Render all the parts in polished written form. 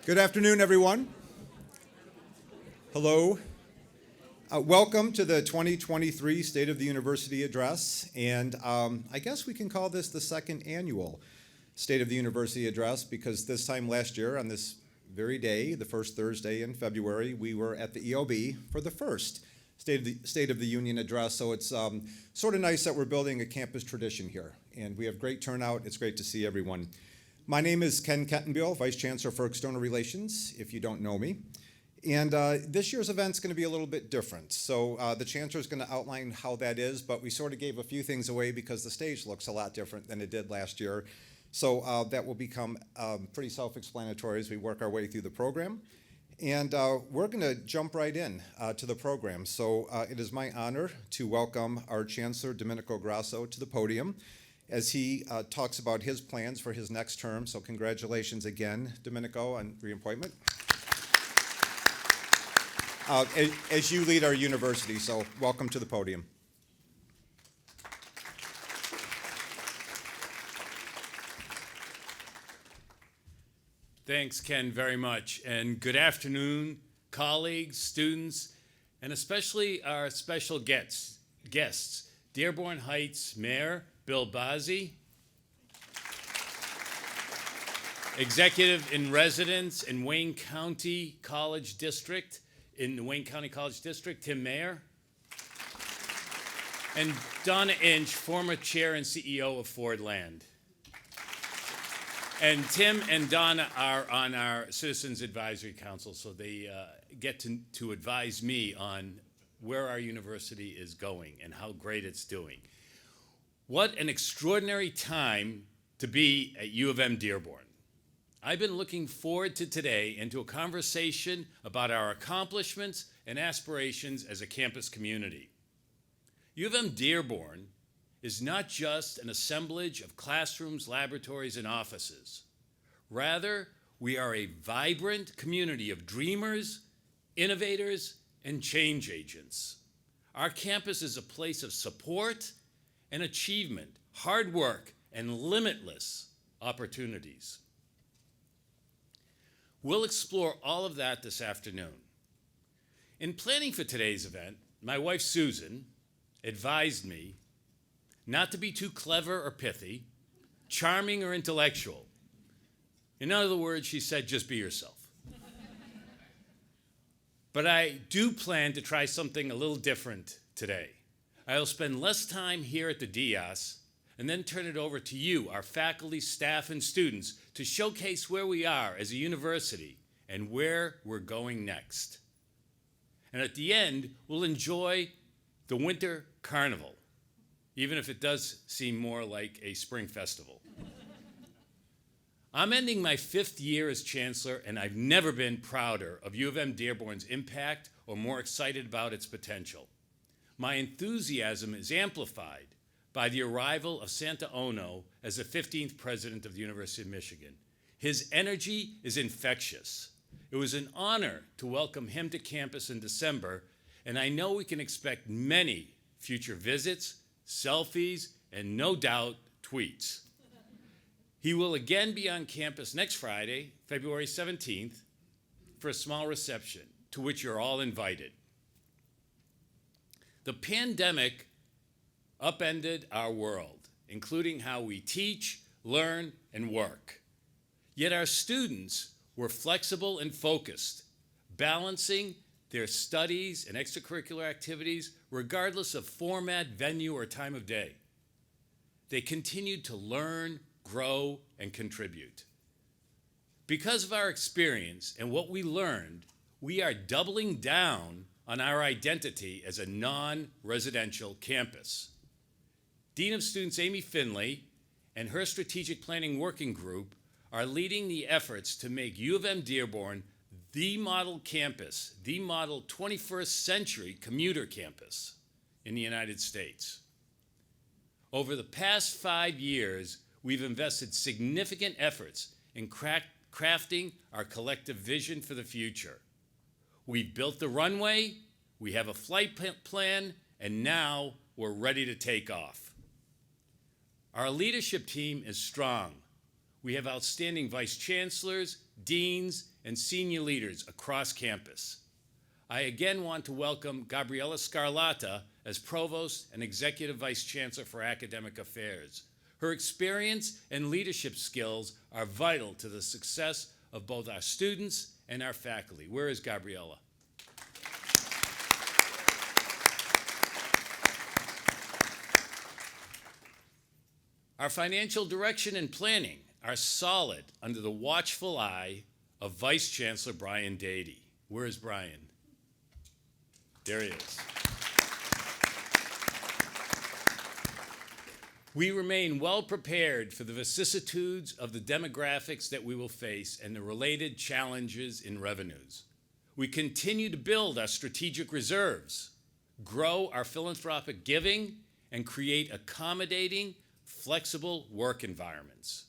Good afternoon, everyone. Hello. Welcome to the 2023 State of the University Address, and I guess we can call this the second annual State of the University Address because this time last year on this very day, the first Thursday in February, we were at the EOB for the first State of the Union Address, so it's sort of nice that we're building a campus tradition here, and we have great turnout. It's great to see everyone. My name is Ken Kettenbill, Vice Chancellor for External Relations, if you don't know me. And this year's event's going to be a little bit different. So the Chancellor is going to outline how that is, but we sort of gave a few things away because the stage looks a lot different than it did last year. So that will become pretty self-explanatory as we work our way through the program. And we're going to jump right in to the program. So it is my honor to welcome our Chancellor, Domenico Grasso, to the podium as he talks about his plans for his next term. So congratulations again, Domenico, on reappointment. As you lead our university, so welcome to the podium. Thanks, Ken, very much. And good afternoon, colleagues, students, and especially our special guests, Dearborn Heights Mayor Bill Bazzi, Executive in Residence in Wayne County College District, Tim Mayer, and Donna Inch, former chair and CEO of Ford Land. And Tim and Donna are on our Citizens Advisory Council, so they get to advise me on where our university is going and how great it's doing. What an extraordinary time to be at U of M-Dearborn. I've been looking forward to today and to a conversation about our accomplishments and aspirations as a campus community. U of M-Dearborn is not just an assemblage of classrooms, laboratories, and offices. Rather, we are a vibrant community of dreamers, innovators, and change agents. Our campus is a place of support and achievement, hard work, and limitless opportunities. We'll explore all of that this afternoon. In planning for today's event, my wife Susan advised me not to be too clever or pithy, charming or intellectual. In other words, she said, just be yourself. But I do plan to try something a little different today. I'll spend less time here at the DIAS and then turn it over to you, our faculty, staff, and students, to showcase where we are as a university and where we're going next. And at the end, we'll enjoy the Winter Carnival, even if it does seem more like a spring festival. I'm ending my 5th year as Chancellor, and I've never been prouder of U of M-Dearborn's impact or more excited about its potential. My enthusiasm is amplified by the arrival of Santa Ono as the 15th president of the University of Michigan. His energy is infectious. It was an honor to welcome him to campus in December, and I know we can expect many future visits, selfies, and no doubt tweets. He will again be on campus next Friday, February 17th, for a small reception to which you're all invited. The pandemic upended our world, including how we teach, learn, and work. Yet our students were flexible and focused, balancing their studies and extracurricular activities regardless of format, venue, or time of day. They continued to learn, grow, and contribute. Because of our experience and what we learned, we are doubling down on our identity as a non-residential campus. Dean of Students Amy Finley and her strategic planning working group are leading the efforts to make U of M-Dearborn the model campus, the model 21st century commuter campus in the United States. Over the past 5 years, we've invested significant efforts in crafting our collective vision for the future. We've built the runway, we have a flight plan, and now we're ready to take off. Our leadership team is strong. We have outstanding vice chancellors, deans, and senior leaders across campus. I again want to welcome Gabriella Scarlata as Provost and Executive Vice Chancellor for Academic Affairs. Her experience and leadership skills are vital to the success of both our students and our faculty. Where is Gabriella? Our financial direction and planning are solid under the watchful eye of Vice Chancellor Brian Dady. Where is Brian? There he is. We remain well prepared for the vicissitudes of the demographics that we will face and the related challenges in revenues. We continue to build our strategic reserves, grow our philanthropic giving, and create accommodating, flexible work environments.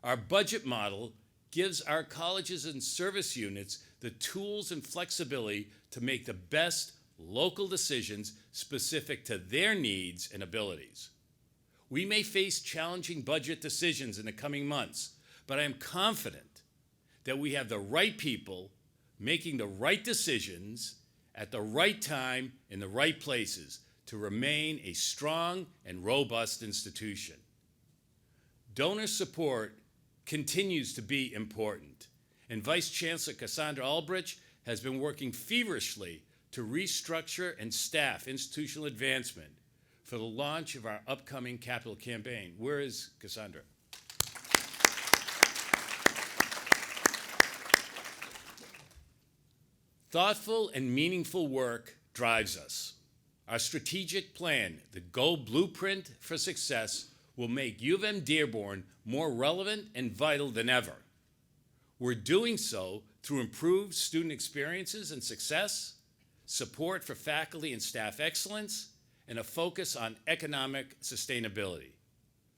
Our budget model gives our colleges and service units the tools and flexibility to make the best local decisions specific to their needs and abilities. We may face challenging budget decisions in the coming months, but I am confident that we have the right people making the right decisions at the right time in the right places to remain a strong and robust institution. Donor support continues to be important, and Vice Chancellor Cassandra Ulbrich has been working feverishly to restructure and staff institutional advancement for the launch of our upcoming capital campaign. Where is Cassandra? Thoughtful and meaningful work drives us. Our strategic plan, the Go Blueprint for Success, will make UM-Dearborn more relevant and vital than ever. We're doing so through improved student experiences and success, support for faculty and staff excellence, and a focus on economic sustainability.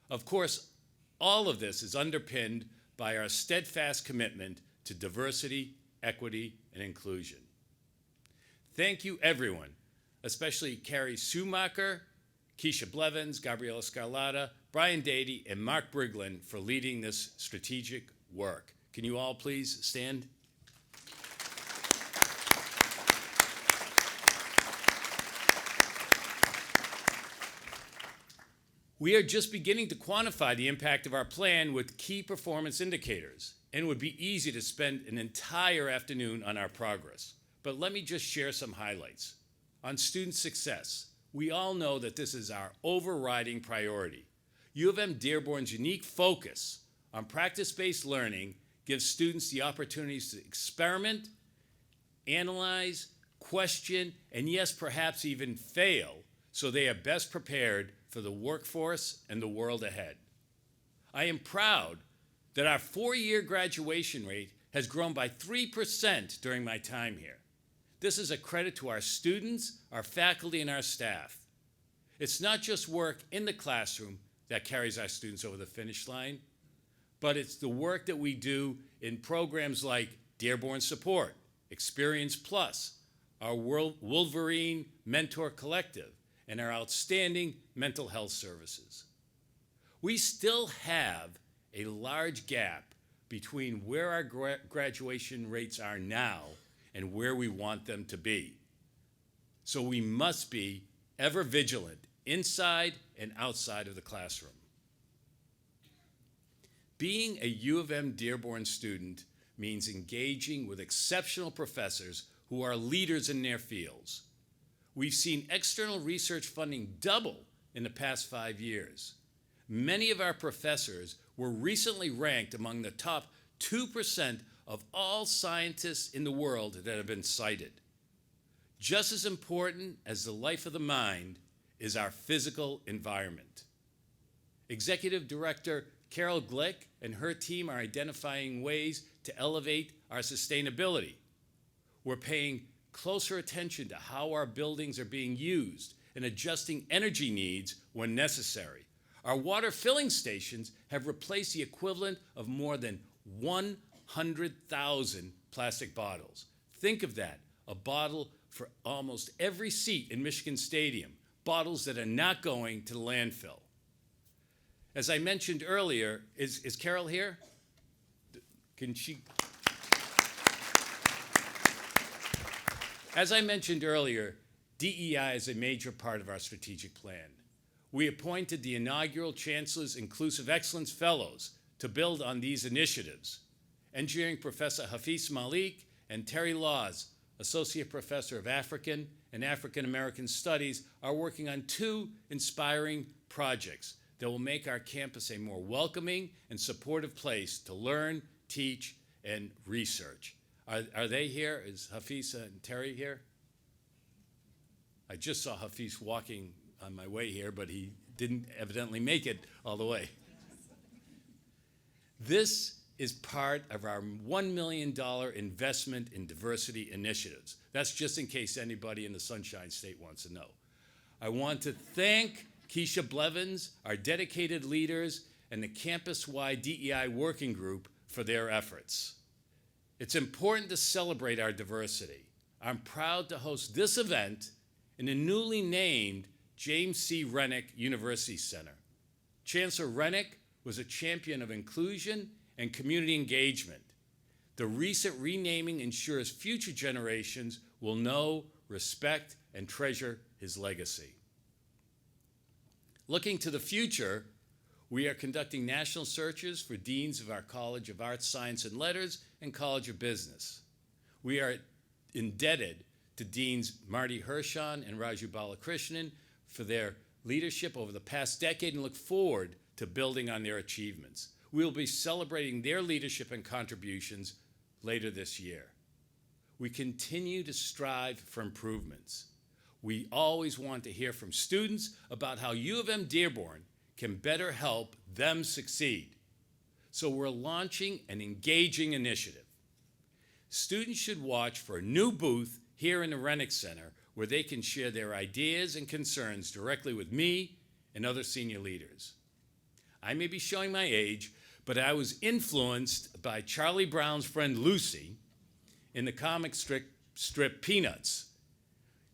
Of course, all of this is underpinned by our steadfast commitment to diversity, equity, and inclusion. Thank you, everyone, especially Carrie Schumacher, Keisha Blevins, Gabriella Scarlata, Brian Dady, and Mark Briglin for leading this strategic work. Can you all please stand? We are just beginning to quantify the impact of our plan with key performance indicators, and it would be easy to spend an entire afternoon on our progress. But let me just share some highlights. On student success, we all know that this is our overriding priority. U of M-Dearborn's unique focus on practice-based learning gives students the opportunities to experiment, analyze, question, and yes, perhaps even fail, so they are best prepared for the workforce and the world ahead. I am proud that our four-year graduation rate has grown by 3% during my time here. This is a credit to our students, our faculty, and our staff. It's not just work in the classroom that carries our students over the finish line, but it's the work that we do in programs like Dearborn Support, Experience Plus, our Wolverine Mentor Collective, and our outstanding mental health services. We still have a large gap between where our graduation rates are now and where we want them to be. So we must be ever vigilant inside and outside of the classroom. Being a U of M-Dearborn student means engaging with exceptional professors who are leaders in their fields. We've seen external research funding double in the past 5 years. Many of our professors were recently ranked among the top 2% of all scientists in the world that have been cited. Just as important as the life of the mind is our physical environment. Executive Director Carol Glick and her team are identifying ways to elevate our sustainability. We're paying closer attention to how our buildings are being used and adjusting energy needs when necessary. Our water filling stations have replaced the equivalent of more than 100,000 plastic bottles. Think of that, a bottle for almost every seat in Michigan Stadium, bottles that are not going to the landfill. As I mentioned earlier, is Carol here? Can she? As I mentioned earlier, DEI is a major part of our strategic plan. We appointed the inaugural Chancellor's Inclusive Excellence Fellows to build on these initiatives. Engineering Professor Hafiz Malik and Terry Laws, Associate Professor of African and African American Studies, are working on 2 inspiring projects that will make our campus a more welcoming and supportive place to learn, teach, and research. Are they here? Is Hafiz and Terry here? I just saw Hafiz walking on my way here, but he didn't evidently make it all the way. This is part of our $1 million investment in diversity initiatives. That's just in case anybody in the Sunshine State wants to know. I want to thank Keisha Blevins, our dedicated leaders, and the campus-wide DEI working group for their efforts. It's important to celebrate our diversity. I'm proud to host this event in the newly named James C. Rennick University Center. Chancellor Rennick was a champion of inclusion and community engagement. The recent renaming ensures future generations will know, respect, and treasure his legacy. Looking to the future, we are conducting national searches for deans of our College of Arts, Science, and Letters and College of Business. We are indebted to Deans Marty Hirschon and Raju Balakrishnan for their leadership over the past decade and look forward to building on their achievements. We will be celebrating their leadership and contributions later this year. We continue to strive for improvements. We always want to hear from students about how U of M-Dearborn can better help them succeed. So we're launching an engaging initiative. Students should watch for a new booth here in the Rennick Center where they can share their ideas and concerns directly with me and other senior leaders. I may be showing my age, but I was influenced by Charlie Brown's friend Lucy in the comic strip Peanuts.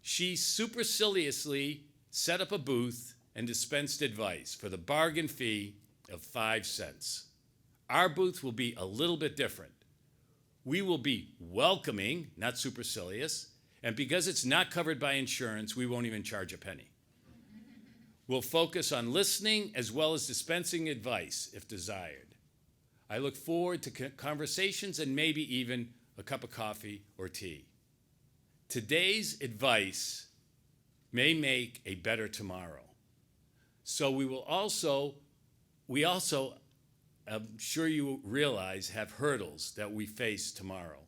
She superciliously set up a booth and dispensed advice for the bargain fee of 5 cents. Our booth will be a little bit different. We will be welcoming, not supercilious, and because it's not covered by insurance, we won't even charge a penny. We'll focus on listening as well as dispensing advice if desired. I look forward to conversations and maybe even a cup of coffee or tea. Today's advice may make a better tomorrow. So we also, I'm sure you realize, have hurdles that we face tomorrow.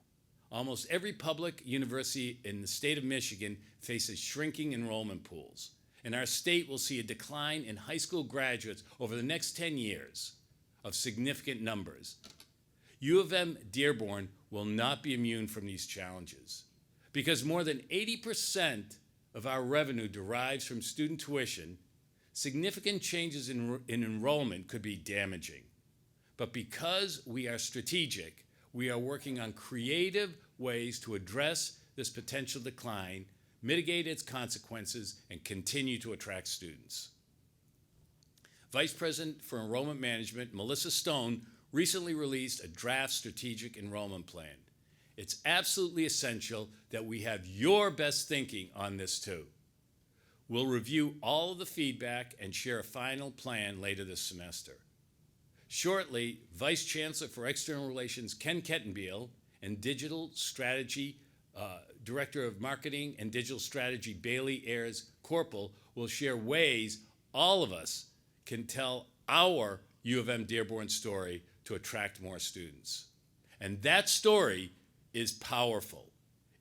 Almost every public university in the state of Michigan faces shrinking enrollment pools, and our state will see a decline in high school graduates over the next 10 years of significant numbers. U of M-Dearborn will not be immune from these challenges because more than 80% of our revenue derives from student tuition. Significant changes in enrollment could be damaging. But because we are strategic, we are working on creative ways to address this potential decline, mitigate its consequences, and continue to attract students. Vice President for Enrollment Management, Melissa Stone, recently released a draft strategic enrollment plan. It's absolutely essential that we have your best thinking on this too. We'll review all of the feedback and share a final plan later this semester. Shortly, Vice Chancellor for External Relations Ken Kettenbiel and Digital Strategy Director of Marketing and Digital Strategy Bailey Ayers Corpel will share ways all of us can tell our U of M-Dearborn story to attract more students. And that story is powerful.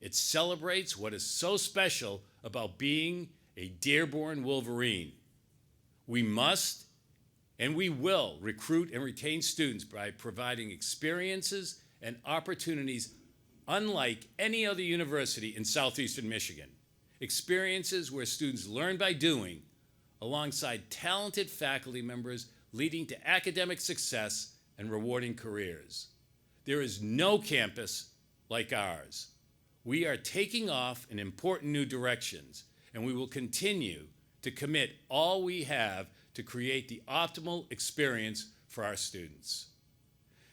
It celebrates what is so special about being a Dearborn Wolverine. We must and we will recruit and retain students by providing experiences and opportunities unlike any other university in southeastern Michigan. Experiences where students learn by doing alongside talented faculty members leading to academic success and rewarding careers. There is no campus like ours. We are taking off in important new directions, and we will continue to commit all we have to create the optimal experience for our students.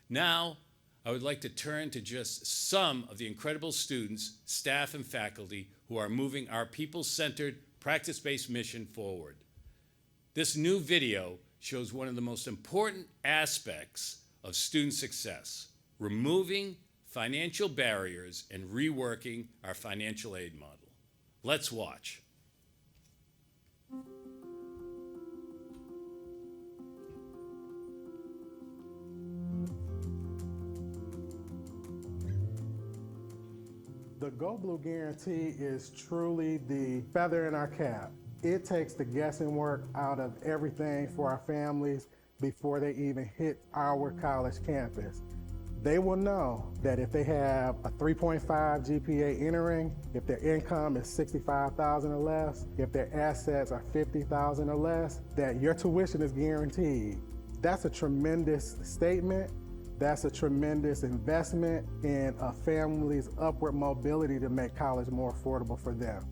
Now, I would like to turn to just some of the incredible students, staff, and faculty who are moving our people-centered, practice-based mission forward. This new video shows one of the most important aspects of student success, removing financial barriers and reworking our financial aid model. Let's watch. The Go Blue Guarantee is truly the feather in our cap. It takes the guessing work out of everything for our families before they even hit our college campus. They will know that if they have a 3.5 GPA entering, if their income is $65,000 or less, if their assets are $50,000 or less, that your tuition is guaranteed. That's a tremendous statement. That's a tremendous investment in a family's upward mobility to make college more affordable for them.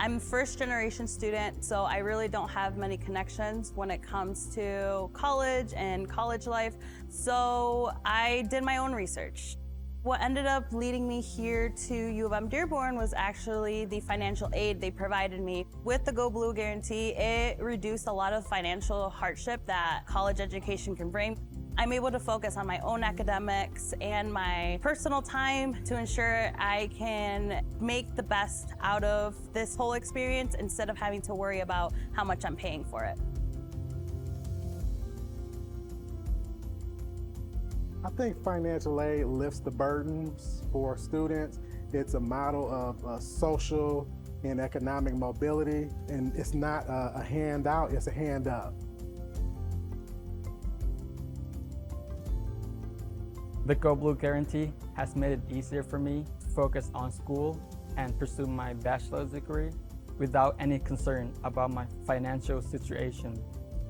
I'm a first-generation student, so I really don't have many connections when it comes to college and college life, so I did my own research. What ended up leading me here to UM-Dearborn was actually the financial aid they provided me. With the Go Blue Guarantee, it reduced a lot of financial hardship that college education can bring. I'm able to focus on my own academics and my personal time to ensure I can make the best out of this whole experience instead of having to worry about how much I'm paying for it. I think financial aid lifts the burdens for students. It's a model of social and economic mobility, and it's not a handout, it's a hand up. The Go Blue Guarantee has made it easier for me to focus on school and pursue my bachelor's degree without any concern about my financial situation.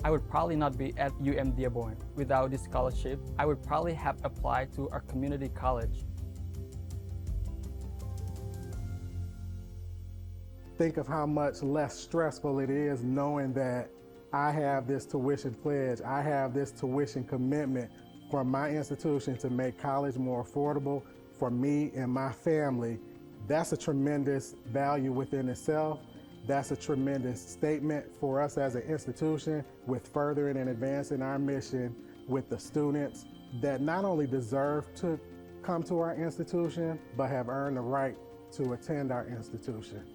I would probably not be at UM-Dearborn without this scholarship. I would probably have applied to our community college. Think of how much less stressful it is knowing that I have this tuition pledge, I have this tuition commitment from my institution to make college more affordable for me and my family. That's a tremendous value within itself. That's a tremendous statement for us as an institution with furthering and advancing our mission with the students that not only deserve to come to our institution, but have earned the right to attend our institution.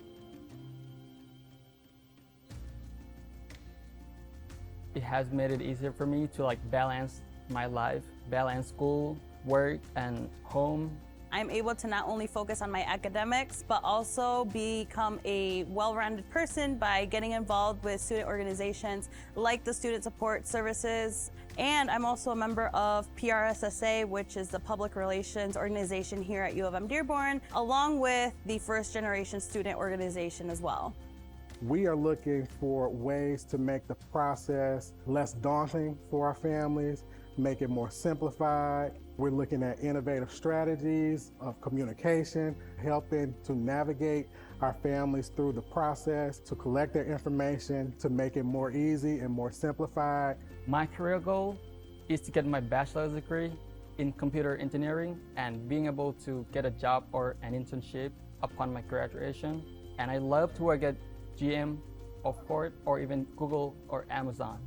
It has made it easier for me to balance my life, balance school, work, and home. I'm able to not only focus on my academics, but also become a well-rounded person by getting involved with student organizations like the Student Support Services. And I'm also a member of PRSSA, which is the public relations organization here at U of M-Dearborn, along with the First Generation Student Organization as well. We are looking for ways to make the process less daunting for our families, make it more simplified. We're looking at innovative strategies of communication, helping to navigate our families through the process, to collect their information, to make it more easy and more simplified. My career goal is to get my bachelor's degree in computer engineering and being able to get a job or an internship upon my graduation. And I love to work at GM or Ford or even Google or Amazon.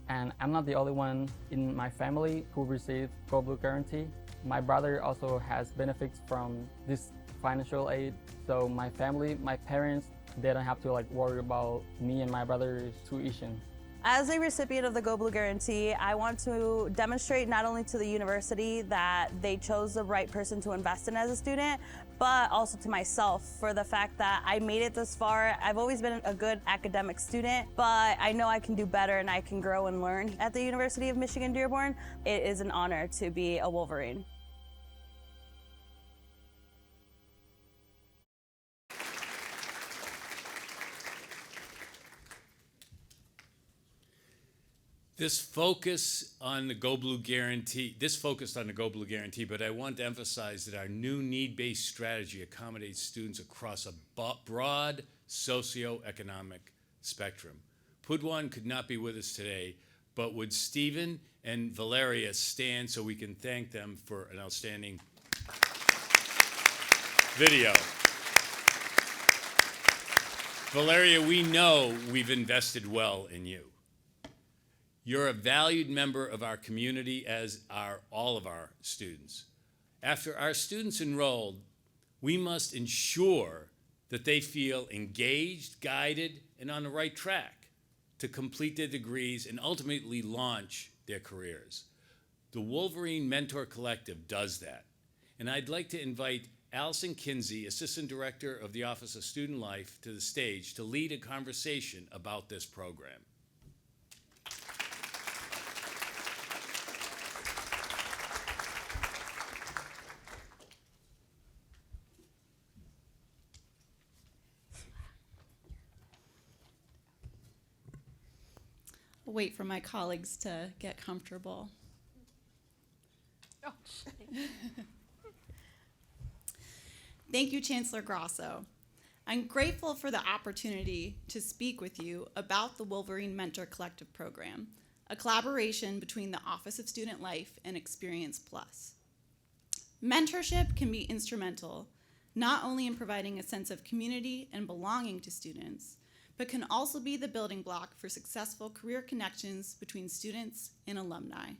And I'm not the only one in my family who received Go Blue Guarantee. My brother also has benefits from this financial aid. So my family, my parents, they don't have to worry about me and my brother's tuition. As a recipient of the Go Blue Guarantee, I want to demonstrate not only to the university that they chose the right person to invest in as a student, but also to myself for the fact that I made it this far. I've always been a good academic student, but I know I can do better and I can grow and learn at the University of Michigan-Dearborn. It is an honor to be a Wolverine. This focused on the Go Blue Guarantee, but I want to emphasize that our new need-based strategy accommodates students across a broad socioeconomic spectrum. Pudwan could not be with us today, but would Stephen and Valeria stand so we can thank them for an outstanding video. Valeria, we know we've invested well in you. You're a valued member of our community, as are all of our students. After our students enrolled, we must ensure that they feel engaged, guided, and on the right track to complete their degrees and ultimately launch their careers. The Wolverine Mentor Collective does that. And I'd like to invite Allison Kinsey, Assistant Director of the Office of Student Life, to the stage to lead a conversation about this program. I'll wait for my colleagues to get comfortable. Thank you, Chancellor Grasso. I'm grateful for the opportunity to speak with you about the Wolverine Mentor Collective Program, a collaboration between the Office of Student Life and Experience Plus. Mentorship can be instrumental, not only in providing a sense of community and belonging to students, but can also be the building block for successful career connections between students and alumni.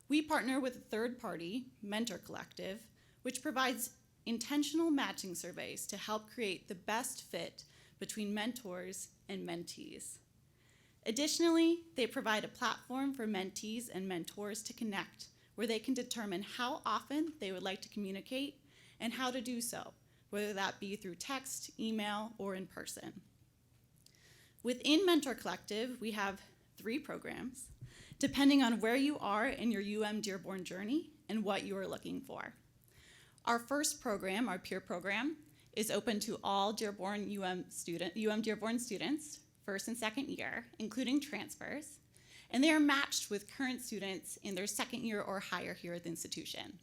We partner with a third party, Mentor Collective, which provides intentional matching surveys to help create the best fit between mentors and mentees. Additionally, they provide a platform for mentees and mentors to connect, where they can determine how often they would like to communicate and how to do so, whether that be through text, email, or in person. Within Mentor Collective, we have 3 programs, depending on where you are in your UM-Dearborn journey and what you are looking for. Our first program, our peer program, is open to all UM-Dearborn students, first and second year, including transfers, and they are matched with current students in their second year or higher here at the institution.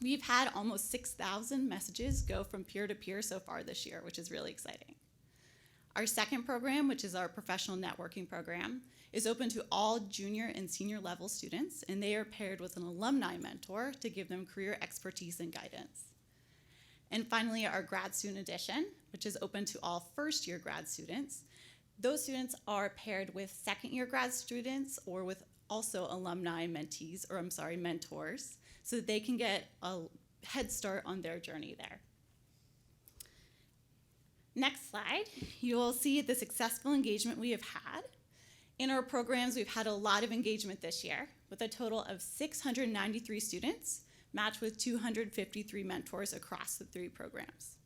We've had almost 6,000 messages go from peer to peer so far this year, which is really exciting. Our second program, which is our professional networking program, is open to all junior and senior level students, and they are paired with an alumni mentor to give them career expertise and guidance. And finally, our grad student edition, which is open to all first year grad students. Those students are paired with second year grad students or with also alumni mentees, or mentors, so that they can get a head start on their journey there. Next slide, you will see the successful engagement we have had. In our programs, we've had a lot of engagement this year, with a total of 693 students matched with 253 mentors across the 3 programs.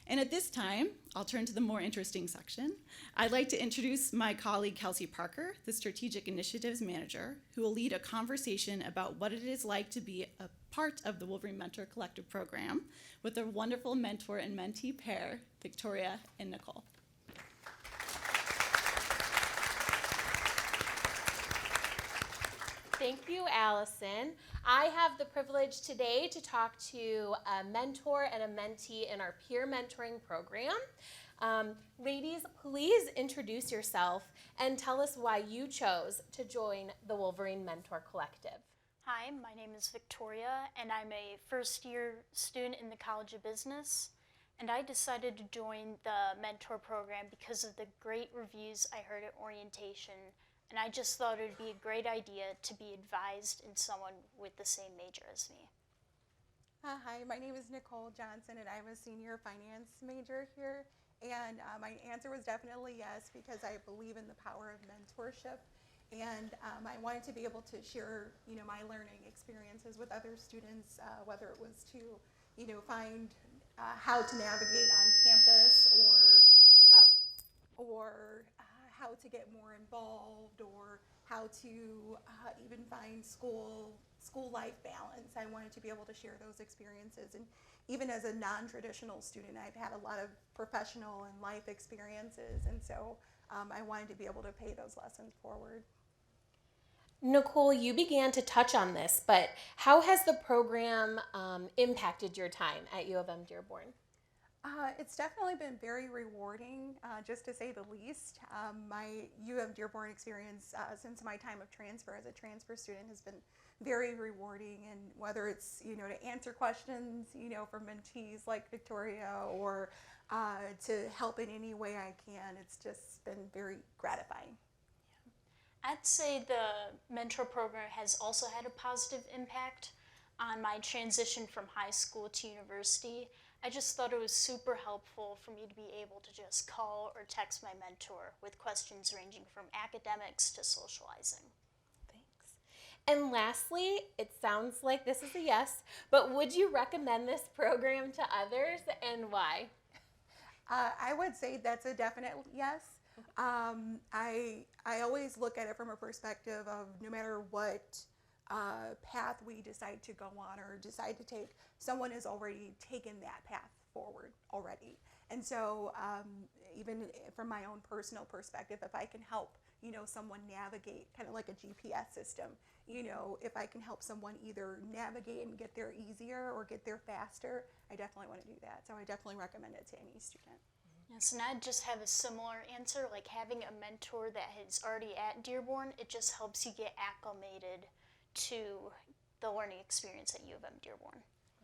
And at this time, I'll turn to the more interesting section. I'd like to introduce my colleague, Kelsey Parker, the Strategic Initiatives Manager, who will lead a conversation about what it is like to be a part of the Wolverine Mentor Collective Program with a wonderful mentor and mentee pair, Victoria and Nicole. Thank you, Allison. I have the privilege today to talk to a mentor and a mentee in our peer mentoring program. Ladies, please introduce yourself and tell us why you chose to join the Wolverine Mentor Collective. Hi, my name is Victoria, and I'm a first-year student in the College of Business. And I decided to join the mentor program because of the great reviews I heard at orientation. And I just thought it would be a great idea to be advised in someone with the same major as me. Hi, my name is Nicole Johnson, and I'm a senior finance major here. And my answer was definitely yes, because I believe in the power of mentorship. And I wanted to be able to share, my learning experiences with other students, whether it was to, find how to navigate on campus or how to get more involved, or how to even find school life balance. I wanted to be able to share those experiences. And even as a non-traditional student, I've had a lot of professional and life experiences. And so I wanted to be able to pay those lessons forward. Nicole, you began to touch on this, but how has the program impacted your time at U of M-Dearborn? It's definitely been very rewarding, just to say the least. My UM-Dearborn experience since my time of transfer as a transfer student has been very rewarding, and whether it's, to answer questions, from mentees like Victoria, or to help in any way I can, it's just been very gratifying. I'd say the mentor program has also had a positive impact on my transition from high school to university. I just thought it was super helpful for me to be able to just call or text my mentor with questions ranging from academics to socializing. Thanks. And lastly, it sounds like this is a yes, but would you recommend this program to others, and why? I would say that's a definite yes. I always look at it from a perspective of no matter what path we decide to go on or decide to take, someone has already taken that path forward already. And so even from my own personal perspective, if I can help, someone navigate kind of like a GPS system, if I can help someone either navigate and get there easier or get there faster, I definitely want to do that. So I definitely recommend it to any student. Yes, and I'd just have a similar answer, like having a mentor that is already at Dearborn, it just helps you get acclimated to the learning experience at U of M-Dearborn.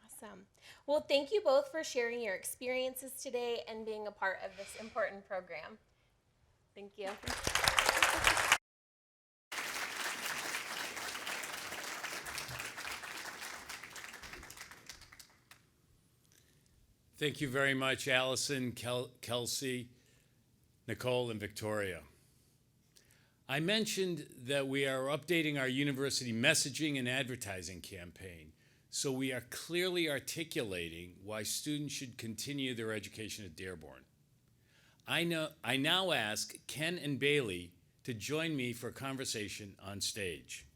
Awesome. Well, thank you both for sharing your experiences today and being a part of this important program. Thank you. Thank you very much, Allison, Kelsey, Nicole, and Victoria. I mentioned that we are updating our university messaging and advertising campaign, so we are clearly articulating why students should continue their education at Dearborn. I now ask Ken and Bailey to join me for a conversation on stage.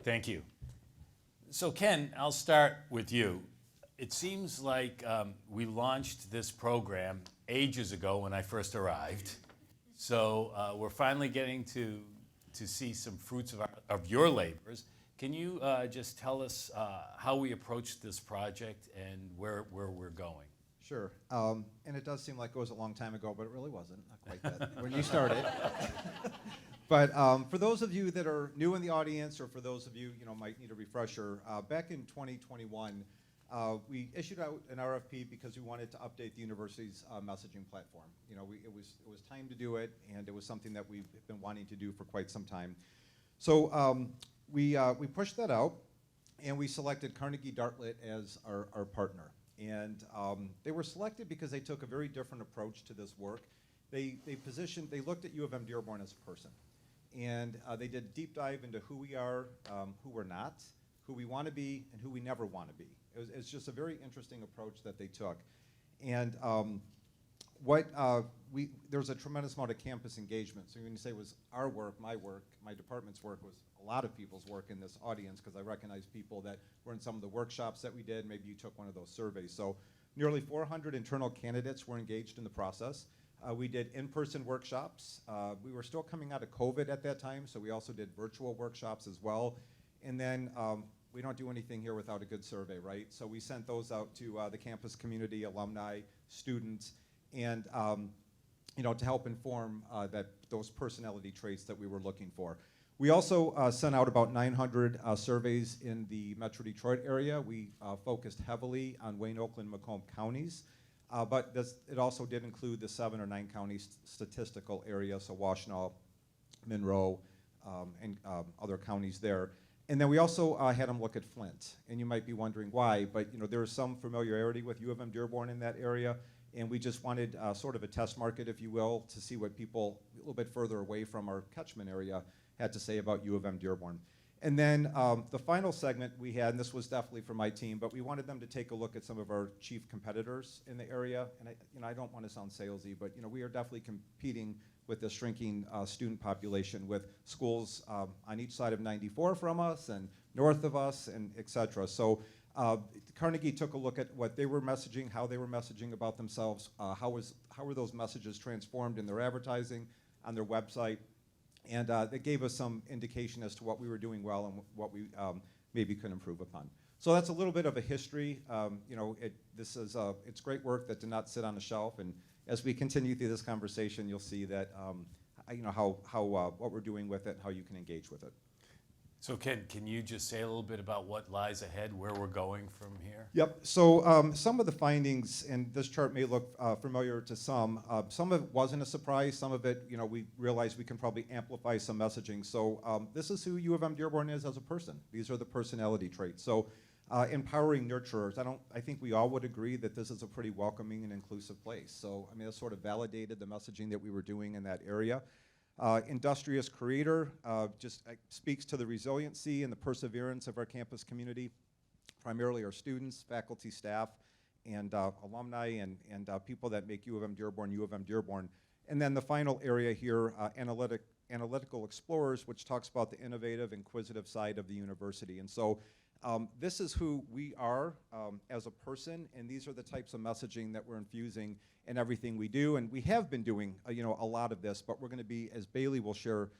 Thank you. So Ken, I'll start with you. It seems like we launched this program ages ago when I first arrived. So we're finally getting to see some fruits of your labors. Can you just tell us how we approached this project and where we're going? Sure. And it does seem like it was a long time ago, but it really wasn't. Not quite that when you started. But for those of you that are new in the audience, or for those of you might need a refresher, back in 2021, we issued out an RFP because we wanted to update the university's messaging platform. It was time to do it, and it was something that we've been wanting to do for quite some time. So we pushed that out, and we selected Carnegie Dartlet as our partner. And they were selected because they took a very different approach to this work. They looked at U of M-Dearborn as a person. And they did a deep dive into who we are, who we're not, who we want to be, and who we never want to be. It's just a very interesting approach that they took. And there's a tremendous amount of campus engagement. So when you say it was our work, my department's work, was a lot of people's work in this audience, because I recognize people that were in some of the workshops that we did. Maybe you took one of those surveys. So nearly 400 internal candidates were engaged in the process. We did in-person workshops. We were still coming out of COVID at that time, so we also did virtual workshops as well. And then we don't do anything here without a good survey, right? So we sent those out to the campus community, alumni, students, and to help inform those personality traits that we were looking for. We also sent out about 900 surveys in the Metro Detroit area. We focused heavily on Wayne, Oakland, Macomb counties. But it also did include the 7 or 9 county statistical area, so Washtenaw, Monroe, and other counties there. And then we also had them look at Flint. And you might be wondering why, but there is some familiarity with U of M-Dearborn in that area, and we just wanted sort of a test market, if you will, to see what people a little bit further away from our catchment area had to say about U of M-Dearborn. And then the final segment we had, and this was definitely for my team, but we wanted them to take a look at some of our chief competitors in the area. And I don't want to sound salesy, but we are definitely competing with the shrinking student population, with schools on each side of 94 from us and north of us, and et cetera. So Carnegie took a look at what they were messaging, how they were messaging about themselves, how were those messages transformed in their advertising, on their website, and they gave us some indication as to what we were doing well and what we maybe could improve upon. So that's a little bit of a history. It's great work that did not sit on a shelf, and as we continue through this conversation, you'll see that what we're doing with it, how you can engage with it. So can you just say a little bit about what lies ahead, where we're going from here? Yep. So some of the findings, and this chart may look familiar to some of it wasn't a surprise. Some of it, we realized we can probably amplify some messaging. So this is who U of M-Dearborn is as a person. These are the personality traits. So empowering nurturers. I think we all would agree that this is a pretty welcoming and inclusive place. So that sort of validated the messaging that we were doing in that area. Industrious creator just speaks to the resiliency and the perseverance of our campus community, primarily our students, faculty, staff, and alumni, and people that make U of M-Dearborn. And then the final area here, analytical explorers, which talks about the innovative, inquisitive side of the university. And so this is who we are as a person, and these are the types of messaging that we're infusing in everything we do. And we have been doing a lot of this, but we're going to be, as Bailey will share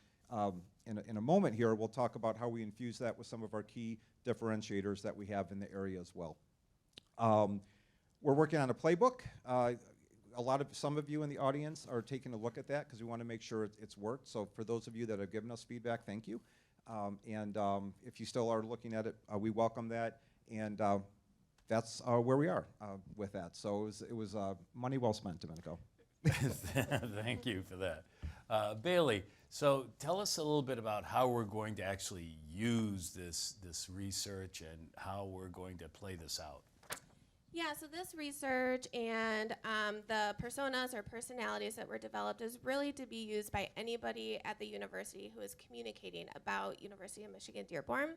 in a moment here, we'll talk about how we infuse that with some of our key differentiators that we have in the area as well. We're working on a playbook. Some of you in the audience are taking a look at that because we want to make sure it's worked. So for those of you that have given us feedback, thank you. If you still are looking at it, we welcome that, and that's where we are with that. So it was money well spent, Domenico. Thank you for that. Bailey, so tell us a little bit about how we're going to actually use this research and how we're going to play this out. Yeah, so this research and the personas or personalities that were developed is really to be used by anybody at the university who is communicating about University of Michigan-Dearborn,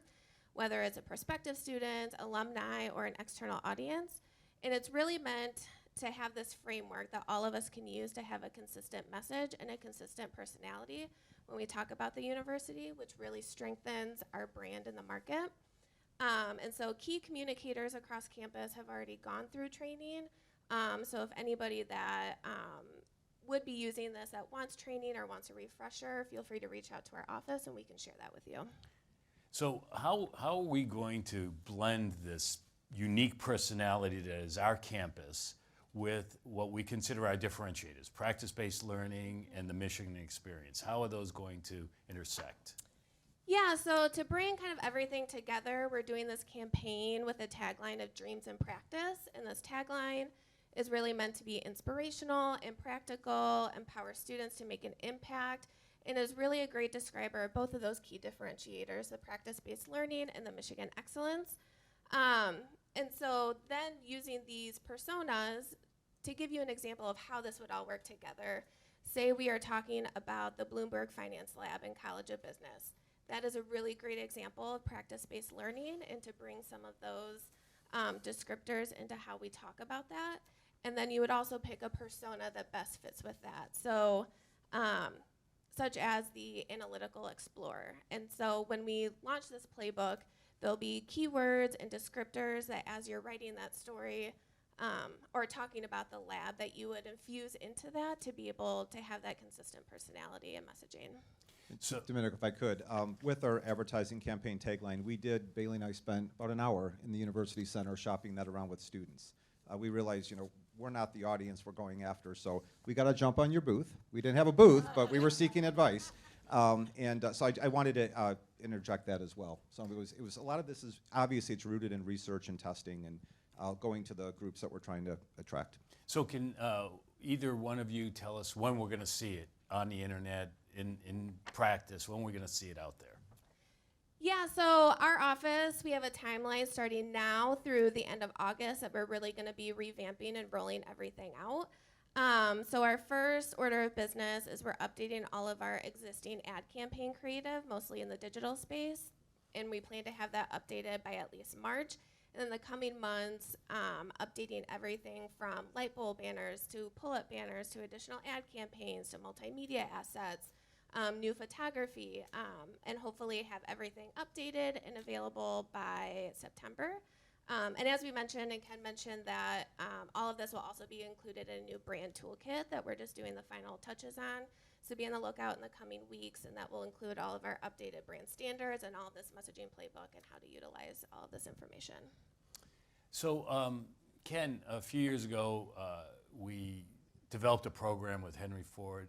whether it's a prospective student, alumni, or an external audience. And it's really meant to have this framework that all of us can use to have a consistent message and a consistent personality when we talk about the university, which really strengthens our brand in the market. And so key communicators across campus have already gone through training. So if anybody that would be using this that wants training or wants a refresher, feel free to reach out to our office and we can share that with you. So how are we going to blend this unique personality that is our campus with what we consider our differentiators, practice-based learning and the Michigan experience? How are those going to intersect? Yeah, so to bring kind of everything together, we're doing this campaign with a tagline of dreams and practice. And this tagline is really meant to be inspirational and practical, empower students to make an impact, and is really a great describer of both of those key differentiators, the practice-based learning and the Michigan excellence. And so then using these personas to give you an example of how this would all work together, say we are talking about the Bloomberg Finance Lab in College of Business. That is a really great example of practice-based learning and to bring some of those descriptors into how we talk about that. And then you would also pick a persona that best fits with that. So such as the analytical explorer. And so when we launch this playbook, there'll be keywords and descriptors that as you're writing that story or talking about the lab that you would infuse into that to be able to have that consistent personality and messaging. So, Domenico, if I could, with our advertising campaign tagline, Bailey and I spent about an hour in the University Center shopping that around with students. We realized, we're not the audience we're going after, so we got to jump on your booth. We didn't have a booth, but we were seeking advice. So I wanted to interject that as well. So it was a lot of this is, obviously it's rooted in research and testing and going to the groups that we're trying to attract. So can either one of you tell us when we're going to see it on the internet, in practice, when we're going to see it out there? Yeah, so our office, we have a timeline starting now through the end of August that we're really going to be revamping and rolling everything out. So our first order of business is we're updating all of our existing ad campaign creative, mostly in the digital space, and we plan to have that updated by at least March. And in the coming months, updating everything from light bulb banners to pull-up banners to additional ad campaigns to multimedia assets, new photography, and hopefully have everything updated and available by September. And as we mentioned, and Ken mentioned, that all of this will also be included in a new brand toolkit that we're just doing the final touches on. So be on the lookout in the coming weeks, and that will include all of our updated brand standards and all of this messaging playbook and how to utilize all of this information. So, Ken, a few years ago, we developed a program with Henry Ford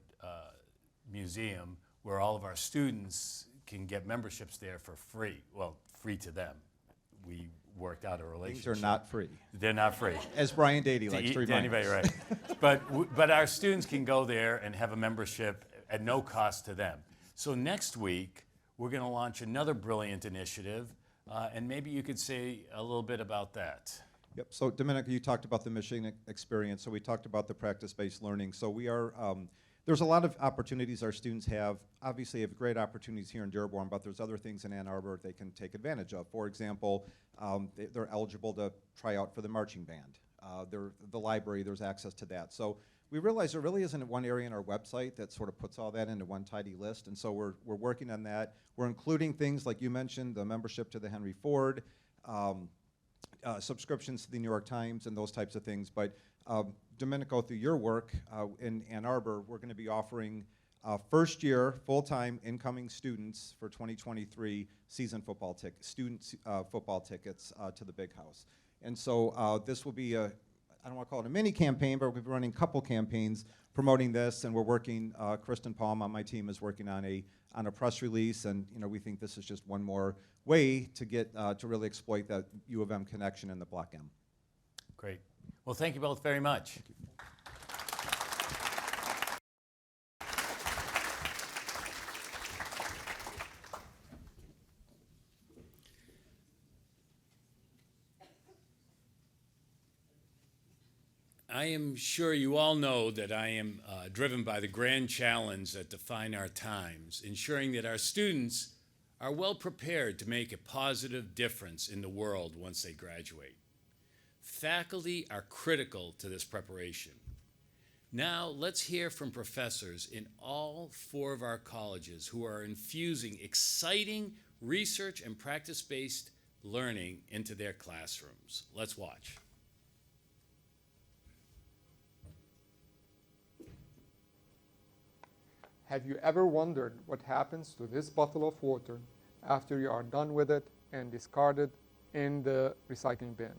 Museum where all of our students can get memberships there for free. Well, free to them. We worked out a relationship. Things are not free. They're not free. As Brian Dady likes to remind anybody, us. right. But our students can go there and have a membership at no cost to them. So next week, we're going to launch another brilliant initiative, and maybe you could say a little bit about that. Yep. So Dominica, you talked about the Michigan experience. So we talked about the practice-based learning. So we are, there's a lot of opportunities our students have. Obviously, have great opportunities here in Dearborn, but there's other things in Ann Arbor they can take advantage of. For example, they're eligible to try out for the marching band. The library, there's access to that. So we realize there really isn't one area in our website that sort of puts all that into one tidy list, and so we're working on that. We're including things like you mentioned, the membership to the Henry Ford, subscriptions to the New York Times, and those types of things. But Domenico, through your work in Ann Arbor, we're going to be offering first-year, full-time incoming students for 2023 season football football tickets to the Big House. And so this will be a, I don't want to call it a mini campaign, but we'll be running a couple campaigns promoting this, and we're working, Kristen Palm on my team is working on a press release, and we think this is just one more way to get to really exploit that U of M connection in the Block M. Great. Well, thank you both very much. Thank you. I am sure you all know that I am driven by the grand challenge that define our times, ensuring that our students are well prepared to make a positive difference in the world once they graduate. Faculty are critical to this preparation. Now, let's hear from professors in all 4 of our colleges who are infusing exciting research and practice-based learning into their classrooms. Let's watch. Have you ever wondered what happens to this bottle of water after you are done with it and discard it in the recycling bin?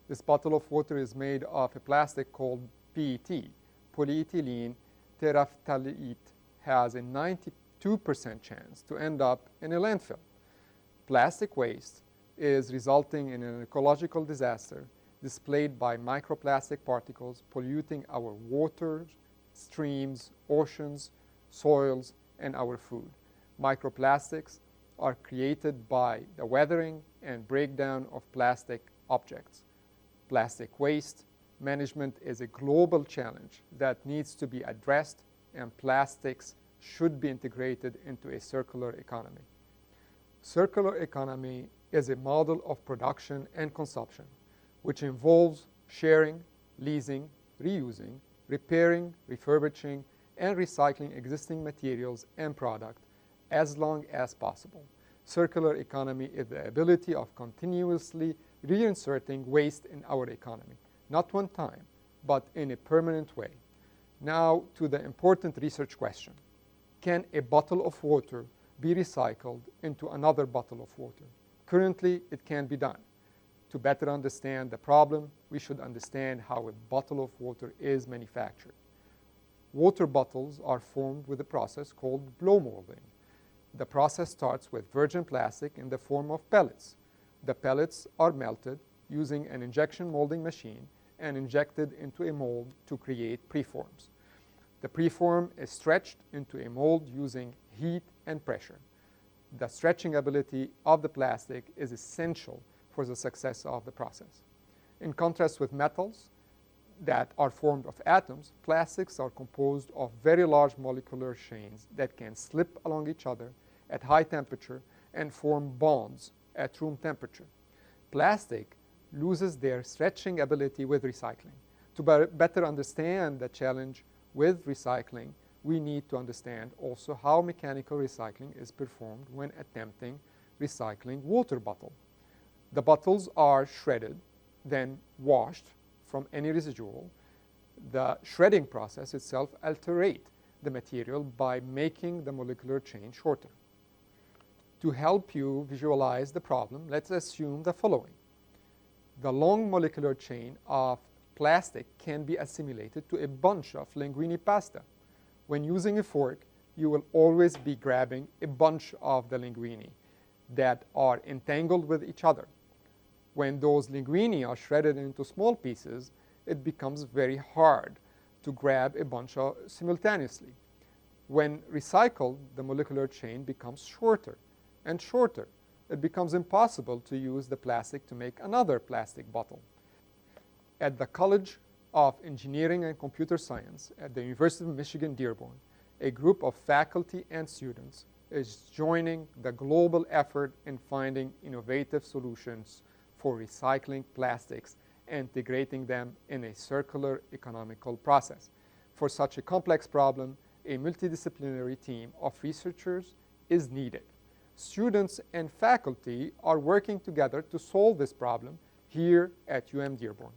This bottle of water is made of a plastic called PET, polyethylene terephthalate, has a 92% chance to end up in a landfill. Plastic waste is resulting in an ecological disaster displayed by microplastic particles polluting our water, streams, oceans, soils, and our food. Microplastics are created by the weathering and breakdown of plastic objects. Plastic waste management is a global challenge that needs to be addressed, and plastics should be integrated into a circular economy. Circular economy is a model of production and consumption, which involves sharing, leasing, reusing, repairing, refurbishing, and recycling existing materials and product as long as possible. Circular economy is the ability of continuously reinserting waste in our economy, not one time, but in a permanent way. Now to the important research question. Can a bottle of water be recycled into another bottle of water? Currently, it can be done. To better understand the problem, we should understand how a bottle of water is manufactured. Water bottles are formed with a process called blow molding. The process starts with virgin plastic in the form of pellets. The pellets are melted using an injection molding machine and injected into a mold to create preforms. The preform is stretched into a mold using heat and pressure. The stretching ability of the plastic is essential for the success of the process. In contrast with metals that are formed of atoms, plastics are composed of very large molecular chains that can slip along each other at high temperature and form bonds at room temperature. Plastic loses their stretching ability with recycling. To better understand the challenge with recycling, we need to understand also how mechanical recycling is performed when attempting recycling water bottle. The bottles are shredded, then washed from any residual. The shredding process itself alterates the material by making the molecular chain shorter. To help you visualize the problem, let's assume the following. The long molecular chain of plastic can be assimilated to a bunch of linguine pasta. When using a fork, you will always be grabbing a bunch of the linguine that are entangled with each other. When those linguine are shredded into small pieces, it becomes very hard to grab a bunch simultaneously. When recycled, the molecular chain becomes shorter and shorter. It becomes impossible to use the plastic to make another plastic bottle. At the College of Engineering and Computer Science at the University of Michigan-Dearborn, a group of faculty and students is joining the global effort in finding innovative solutions for recycling plastics and integrating them in a circular economical process. For such a complex problem, a multidisciplinary team of researchers is needed. Students and faculty are working together to solve this problem here at UM-Dearborn.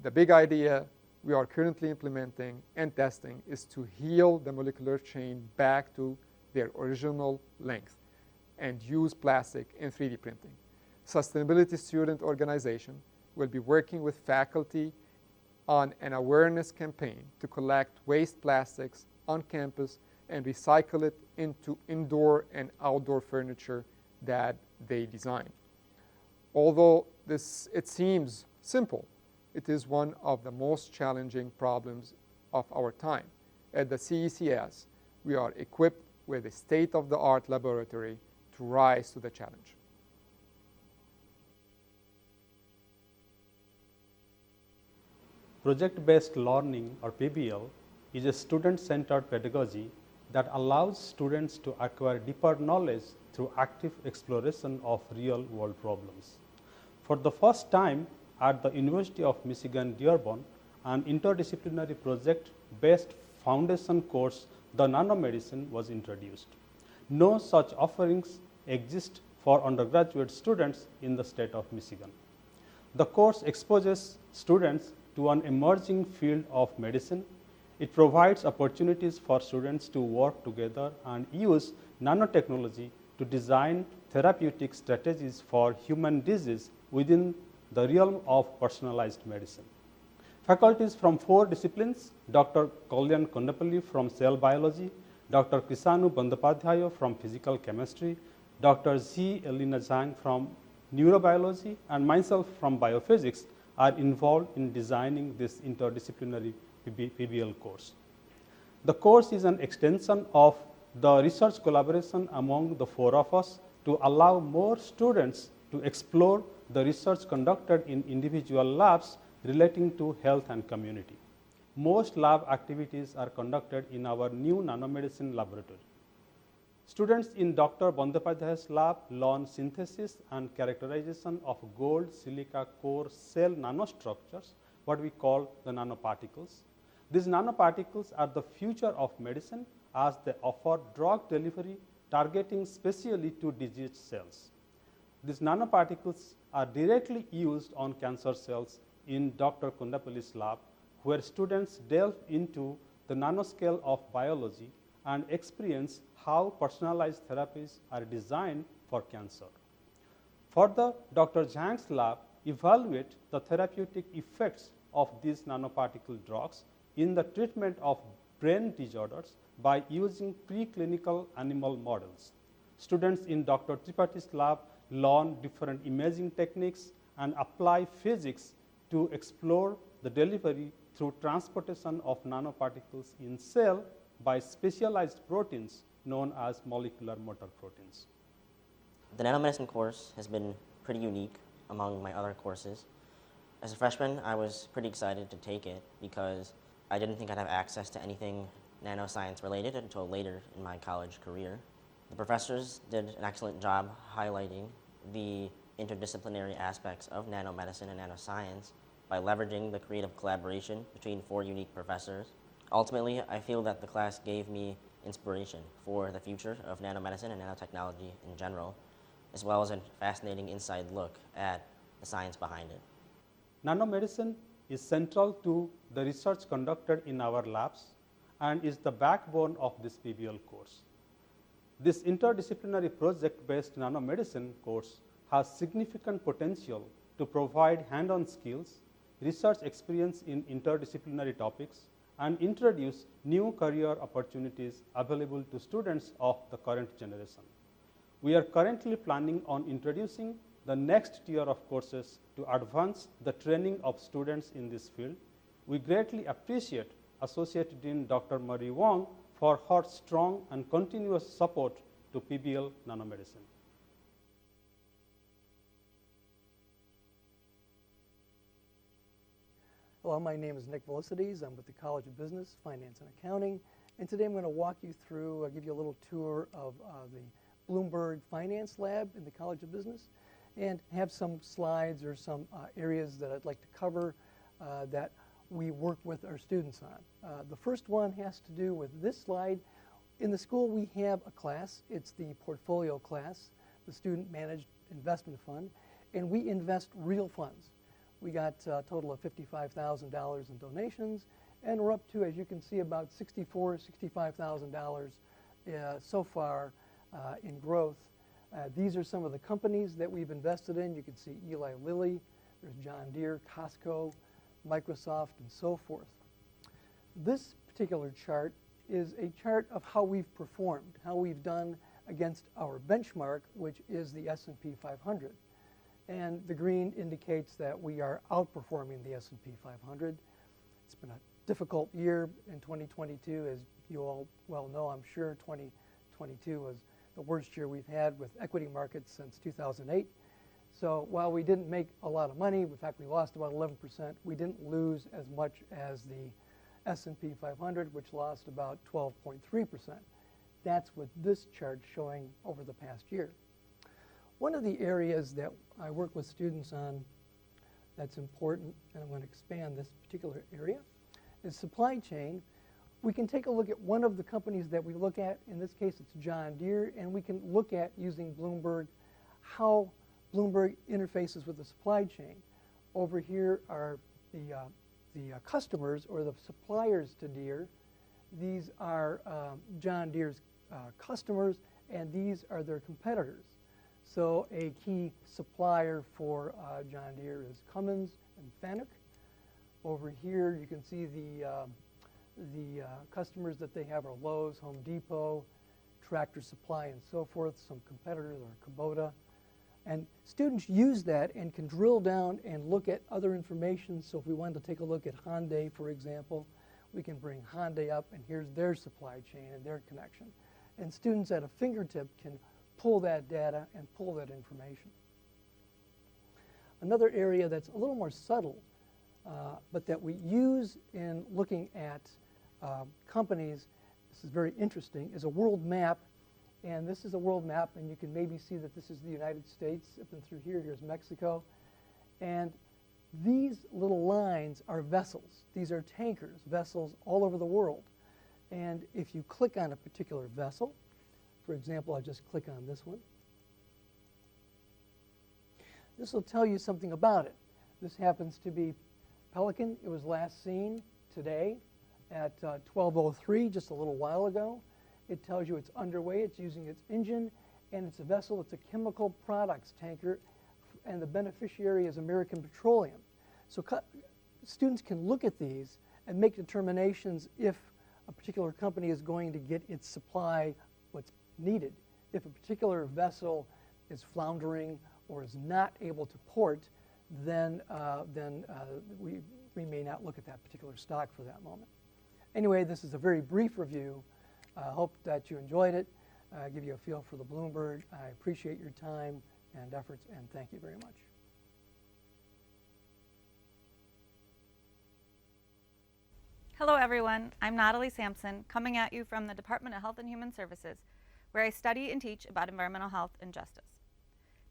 The big idea we are currently implementing and testing is to heal the molecular chain back to their original length and use plastic in 3D printing. Sustainability Student Organization will be working with faculty on an awareness campaign to collect waste plastics on campus and recycle it into indoor and outdoor furniture that they design. Although it seems simple, it is one of the most challenging problems of our time. At the CECS, we are equipped with a state-of-the-art laboratory to rise to the challenge. Project-based learning, or PBL, is a student-centered pedagogy that allows students to acquire deeper knowledge through active exploration of real-world problems. For the first time at the University of Michigan-Dearborn, an interdisciplinary project-based foundation course, the Nanomedicine, was introduced. No such offerings exist for undergraduate students in the state of Michigan. The course exposes students to an emerging field of medicine. It provides opportunities for students to work together and use nanotechnology to design therapeutic strategies for human disease within the realm of personalized medicine. Faculties from 4 disciplines, Dr. Kalyan Kondapalli from cell biology, Dr. Krisanu Bandyopadhyay from physical chemistry, Dr. Z. Elena Zhang from neurobiology, and myself from biophysics, are involved in designing this interdisciplinary PBL course. The course is an extension of the research collaboration among the 4 of us to allow more students to explore the research conducted in individual labs relating to health and community. Most lab activities are conducted in our new nanomedicine laboratory. Students in Dr. Bandyopadhyay's lab learn synthesis and characterization of gold silica core cell nanostructures, what we call the nanoparticles. These nanoparticles are the future of medicine as they offer drug delivery targeting specially to diseased cells. These nanoparticles are directly used on cancer cells in Dr. Kondapalli's lab, where students delve into the nanoscale of biology and experience how personalized therapies are designed for cancer. Further, Dr. Zhang's lab evaluate the therapeutic effects of these nanoparticle drugs in the treatment of brain disorders by using preclinical animal models. Students in Dr. Tripathi's lab learn different imaging techniques and apply physics to explore the delivery through transportation of nanoparticles in cell by specialized proteins known as molecular motor proteins. The nanomedicine course has been pretty unique among my other courses. As a freshman, I was pretty excited to take it because I didn't think I'd have access to anything nanoscience related until later in my college career. The professors did an excellent job highlighting the interdisciplinary aspects of nanomedicine and nanoscience by leveraging the creative collaboration between 4 unique professors. Ultimately, I feel that the class gave me inspiration for the future of nanomedicine and nanotechnology in general, as well as a fascinating inside look at the science behind it. Nanomedicine is central to the research conducted in our labs and is the backbone of this PBL course. This interdisciplinary project-based nanomedicine course has significant potential to provide hand-on skills, research experience in interdisciplinary topics, and introduce new career opportunities available to students of the current generation. We are currently planning on introducing the next tier of courses to advance the training of students in this field. We greatly appreciate Associate Dean Dr. Marie Wong for her strong and continuous support to PBL nanomedicine. Hello, my name is Nick Velicities. I'm with the College of Business, Finance, and Accounting. And today I'm going to walk you through, give you a little tour of the Bloomberg Finance Lab in the College of Business, and have some slides or some areas that I'd like to cover that we work with our students on. The first one has to do with this slide. In the school we have a class. It's the portfolio class, the Student Managed Investment Fund, and we invest real funds. We got a total of $55,000 in donations, and we're up to, as you can see, about $65,000 so far in growth. These are some of the companies that we've invested in. You can see Eli Lilly, there's John Deere, Costco, Microsoft, and so forth. This particular chart is a chart of how we've performed, how we've done against our benchmark, which is the S&P 500. And the green indicates that we are outperforming the S&P 500. It's been a difficult year in 2022, as you all well know. I'm sure 2022 was the worst year we've had with equity markets since 2008. So while we didn't make a lot of money, in fact we lost about 11%, we didn't lose as much as the S&P 500, which lost about 12.3%. That's what this chart's showing over the past year. One of the areas that I work with students on that's important, and I'm going to expand this particular area, is supply chain. We can take a look at one of the companies that we look at. In this case, it's John Deere, and we can look at, using Bloomberg, how Bloomberg interfaces with the supply chain. Over here are the customers or the suppliers to Deere. These are John Deere's customers, and these are their competitors. So a key supplier for John Deere is Cummins and Fanuc. Over here you can see the customers that they have are Lowe's, Home Depot, Tractor Supply, and so forth. Some competitors are Kubota. And students use that and can drill down and look at other information. So if we wanted to take a look at Hyundai, for example, we can bring Hyundai up, and here's their supply chain and their connection. And students at a fingertip can pull that data and pull that information. Another area that's a little more subtle, but that we use in looking at companies, this is very interesting, is a world map. And this is a world map, and you can maybe see that this is the United States. Up and through here, here's Mexico. And these little lines are vessels. These are tankers, vessels all over the world. And if you click on a particular vessel, for example, I'll just click on this one. This will tell you something about it. This happens to be Pelican. It was last seen today at 12:03, just a little while ago. It tells you it's underway, it's using its engine, and it's a vessel, it's a chemical products tanker, and the beneficiary is American Petroleum. So students can look at these and make determinations if a particular company is going to get its supply what's needed. If a particular vessel is floundering or is not able to port, then we may not look at that particular stock for that moment. Anyway, this is a very brief review. I hope that you enjoyed it, give you a feel for the Bloomberg. I appreciate your time and efforts, and thank you very much. Hello everyone, I'm Natalie Sampson, coming at you from the Department of Health and Human Services, where I study and teach about environmental health and justice.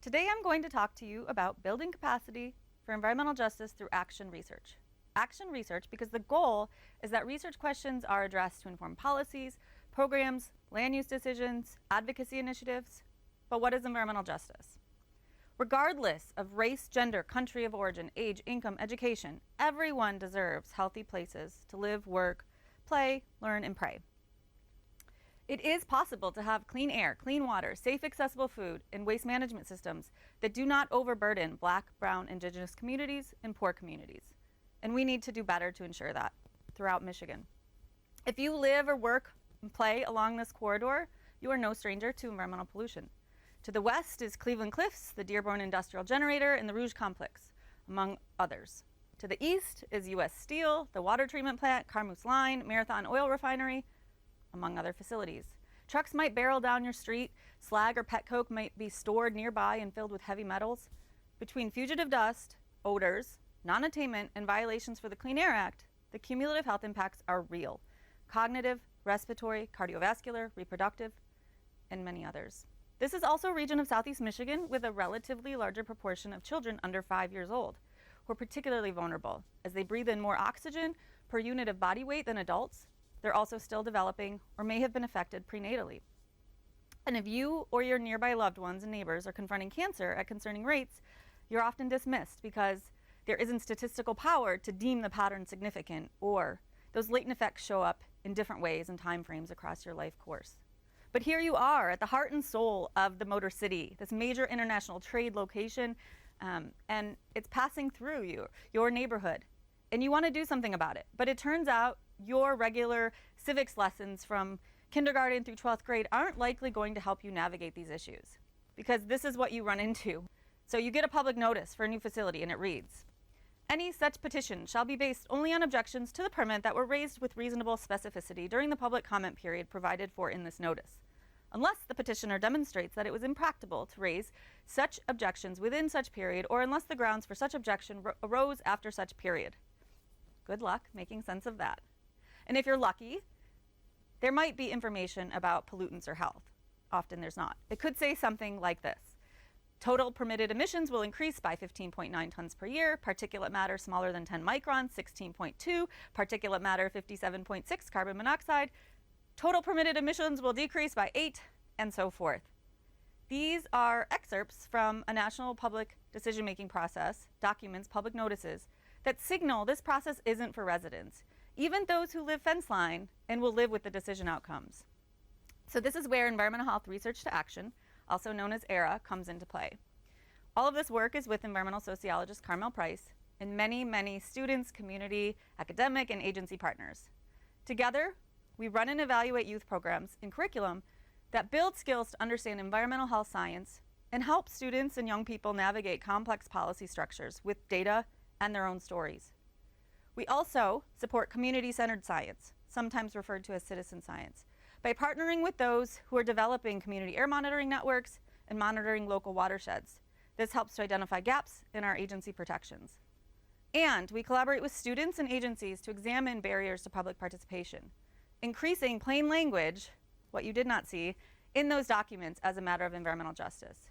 Today I'm going to talk to you about building capacity for environmental justice through action research. Action research because the goal is that research questions are addressed to inform policies, programs, land use decisions, advocacy initiatives, But what is environmental justice? Regardless of race, gender, country of origin, age, income, education, everyone deserves healthy places to live, work, play, learn, and pray. It is possible to have clean air, clean water, safe, accessible food, and waste management systems that do not overburden Black, Brown, Indigenous communities and poor communities. And we need to do better to ensure that throughout Michigan. If you live or work and play along this corridor, you are no stranger to environmental pollution. To the west is Cleveland Cliffs, the Dearborn Industrial Generator, and the Rouge Complex, among others. To the east is U.S. Steel, the water treatment plant, Carmouche Line, Marathon Oil Refinery, among other facilities. Trucks might barrel down your street, slag or petcoke might be stored nearby and filled with heavy metals. Between fugitive dust, odors, non-attainment, and violations for the Clean Air Act, the cumulative health impacts are real: cognitive, respiratory, cardiovascular, reproductive, and many others. This is also a region of Southeast Michigan with a relatively larger proportion of children under 5 years old, who are particularly vulnerable as they breathe in more oxygen per unit of body weight than adults. They're also still developing or may have been affected prenatally. And if you or your nearby loved ones and neighbors are confronting cancer at concerning rates, you're often dismissed because there isn't statistical power to deem the pattern significant, or those latent effects show up in different ways and time frames across your life course. But here you are at the heart and soul of the Motor City, this major international trade location, and it's passing through your neighborhood. And you want to do something about it. But it turns out your regular civics lessons from kindergarten through 12th grade aren't likely going to help you navigate these issues, because this is what you run into. So you get a public notice for a new facility, and it reads, "Any such petition shall be based only on objections to the permit that were raised with reasonable specificity during the public comment period provided for in this notice, unless the petitioner demonstrates that it was impracticable to raise such objections within such period, or unless the grounds for such objection arose after such period." Good luck making sense of that. And if you're lucky, there might be information about pollutants or health. Often there's not. It could say something like this: total permitted emissions will increase by 15.9 tons per year, particulate matter smaller than 10 microns, 16.2, particulate matter 57.6, carbon monoxide, total permitted emissions will decrease by 8, and so forth. These are excerpts from a national public decision-making process, documents, public notices, that signal this process isn't for residents, even those who live fence line and will live with the decision outcomes. So this is where Environmental Health Research to Action, also known as ERA, comes into play. All of this work is with environmental sociologist Carmel Price and many, many students, community, academic, and agency partners. Together, we run and evaluate youth programs and curriculum that build skills to understand environmental health science and help students and young people navigate complex policy structures with data and their own stories. We also support community-centered science, sometimes referred to as citizen science, by partnering with those who are developing community air monitoring networks and monitoring local watersheds. This helps to identify gaps in our agency protections. And we collaborate with students and agencies to examine barriers to public participation, increasing plain language, what you did not see, in those documents as a matter of environmental justice.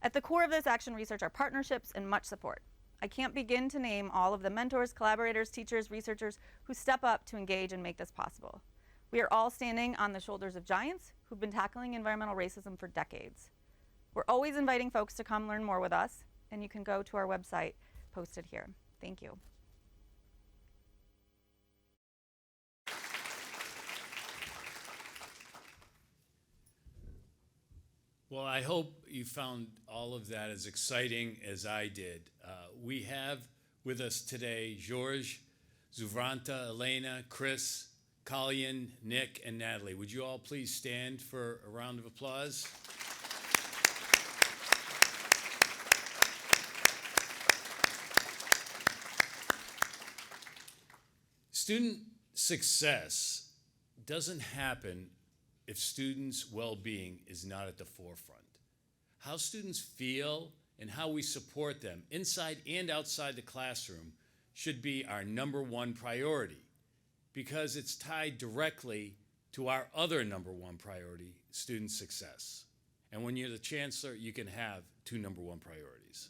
At the core of this action research are partnerships and much support. I can't begin to name all of the mentors, collaborators, teachers, researchers who step up to engage and make this possible. We are all standing on the shoulders of giants who've been tackling environmental racism for decades. We're always inviting folks to come learn more with us, and you can go to our website posted here. Thank you. Well, I hope you found all of that as exciting as I did. We have with us today George, Zuvranta, Elena, Chris, Colleen, Nick, and Natalie. Would you all please stand for a round of applause? Student success doesn't happen if students' well-being is not at the forefront. How students feel and how we support them inside and outside the classroom should be our number one priority, because it's tied directly to our other number one priority, student success. And when you're the chancellor, you can have two number one priorities.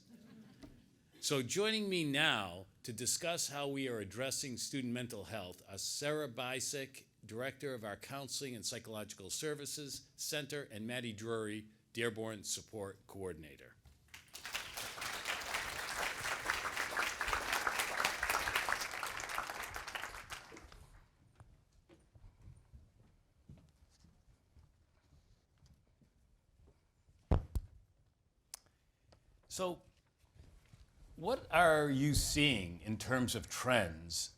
So joining me now to discuss how we are addressing student mental health are Sarah Bisick, Director of our Counseling and Psychological Services Center, and Maddie Drury, UM-Dearborn Support Coordinator. So, what are you seeing in terms of trends?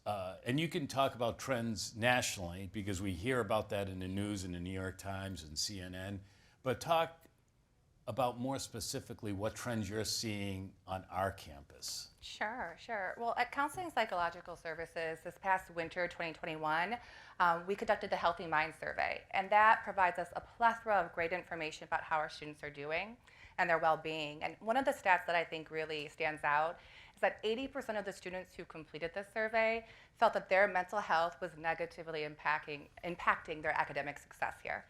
And you can talk about trends nationally because we hear about that in the news in the New York Times and CNN, but talk about more specifically what trends you're seeing on our campus. Sure. Well, at Counseling and Psychological Services this past winter, 2021, we conducted the Healthy Mind Survey, and that provides us a plethora of great information about how our students are doing and their well-being. And one of the stats that I think really stands out is that 80% of the students who completed this survey felt that their mental health was negatively impacting their academic success here.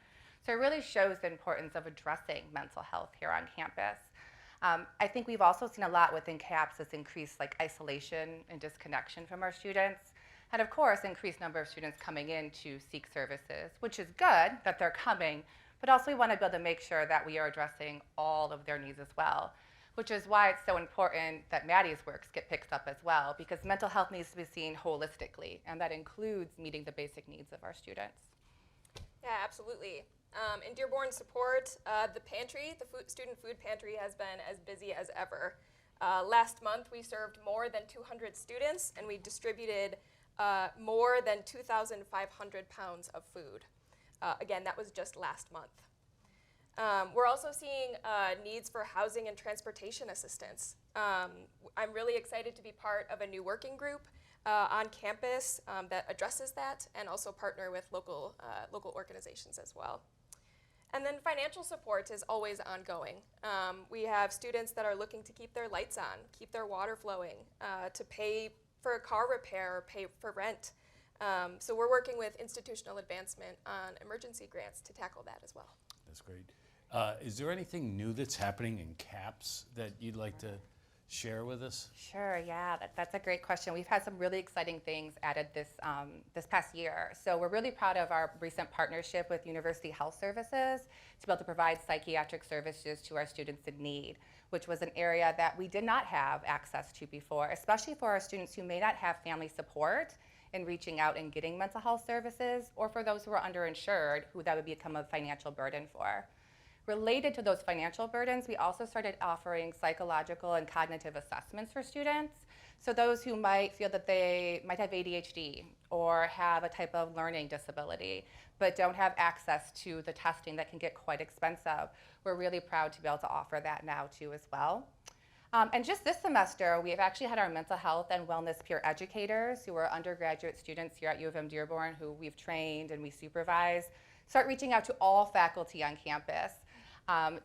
So it really shows the importance of addressing mental health here on campus. I think we've also seen a lot within CAPS this increased isolation and disconnection from our students. And of course, increased number of students coming in to seek services, which is good that they're coming, but also we want to be able to make sure that we are addressing all of their needs as well, which is why it's so important that Maddie's work get picked up as well, because mental health needs to be seen holistically, and that includes meeting the basic needs of our students. Yeah, absolutely. In Dearborn Support, the pantry, the student food pantry, has been as busy as ever. Last month, we served more than 200 students, and we distributed more than 2,500 pounds of food. Again, that was just last month. We're also seeing needs for housing and transportation assistance. I'm really excited to be part of a new working group on campus that addresses that, and also partner with local organizations as well. And then financial support is always ongoing. We have students that are looking to keep their lights on, keep their water flowing, to pay for a car repair or pay for rent. So we're working with institutional advancement on emergency grants to tackle that as well. That's great. Is there anything new that's happening in CAPS that you'd like to share with us? Sure, yeah, that's a great question. We've had some really exciting things added this past year. So we're really proud of our recent partnership with University Health Services to be able to provide psychiatric services to our students in need, which was an area that we did not have access to before, especially for our students who may not have family support in reaching out and getting mental health services, or for those who are underinsured, who that would become a financial burden for. Related to those financial burdens, we also started offering psychological and cognitive assessments for students. So those who might feel that they might have ADHD or have a type of learning disability, but don't have access to the testing that can get quite expensive, we're really proud to be able to offer that now too as well. And just this semester, we have actually had our mental health and wellness peer educators, who are undergraduate students here at UM-Dearborn, who we've trained and we supervise, start reaching out to all faculty on campus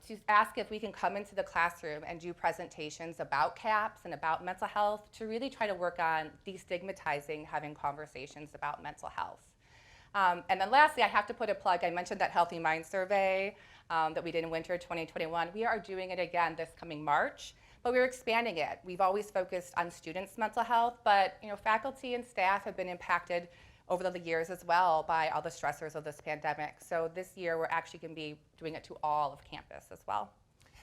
to ask if we can come into the classroom and do presentations about CAPS and about mental health, to really try to work on destigmatizing having conversations about mental health. And then lastly, I have to put a plug. I mentioned that Healthy Mind Survey that we did in winter 2021. We are doing it again this coming March, but we're expanding it. We've always focused on students' mental health, but faculty and staff have been impacted over the years as well by all the stressors of this pandemic. So this year we're actually going to be doing it to all of campus as well.